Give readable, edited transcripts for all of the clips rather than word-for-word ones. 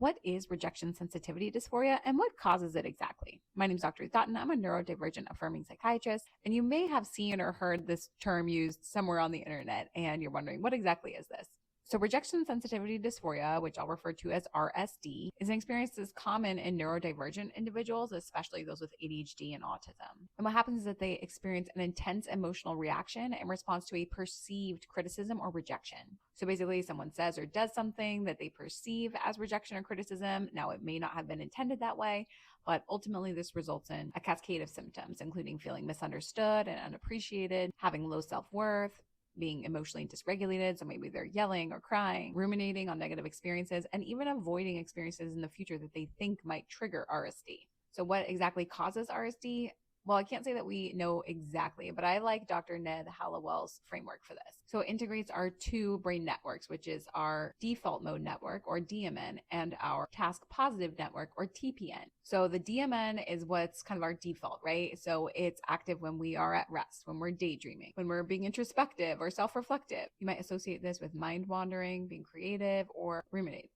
What is rejection sensitivity dysphoria and what causes it exactly? My name is Dr. Ruth Dotton. I'm a neurodivergent affirming psychiatrist, and you may have seen or heard this term used somewhere on the internet, and you're wondering, what exactly is this? So rejection sensitivity dysphoria, which I'll refer to as RSD, is an experience that's common in neurodivergent individuals, especially those with ADHD and autism. And what happens is that they experience an intense emotional reaction in response to a perceived criticism or rejection. So basically, someone says or does something that they perceive as rejection or criticism. Now, it may not have been intended that way, but ultimately this results in a cascade of symptoms, including feeling misunderstood and unappreciated, having low self-worth, being emotionally dysregulated, so maybe they're yelling or crying, ruminating on negative experiences, and even avoiding experiences in the future that they think might trigger RSD. So what exactly causes RSD? Well, I can't say that we know exactly, but I like Dr. Ned Hallowell's framework for this. So it integrates our two brain networks, which is our default mode network, or DMN, and our task positive network, or TPN. So the DMN is what's kind of our default, right? So it's active when we are at rest, when we're daydreaming, when we're being introspective or self-reflective. You might associate this with mind wandering, being creative, or ruminating.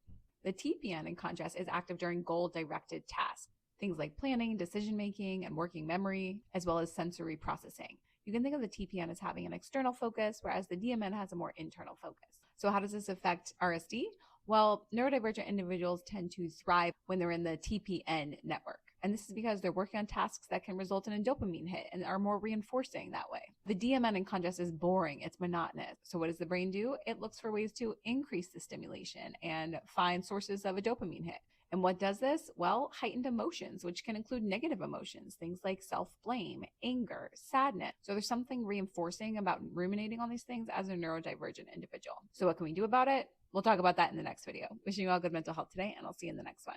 The TPN, in contrast, is active during goal-directed tasks. Things like planning, decision-making, and working memory, as well as sensory processing. You can think of the TPN as having an external focus, whereas the DMN has a more internal focus. So how does this affect RSD? Well, neurodivergent individuals tend to thrive when they're in the TPN network. And this is because they're working on tasks that can result in a dopamine hit and are more reinforcing that way. The DMN, in contrast, is boring. It's monotonous. So what does the brain do? It looks for ways to increase the stimulation and find sources of a dopamine hit. And what does this? Well, heightened emotions, which can include negative emotions, things like self-blame, anger, sadness. So there's something reinforcing about ruminating on these things as a neurodivergent individual. So what can we do about it? We'll talk about that in the next video. Wishing you all good mental health today, and I'll see you in the next one.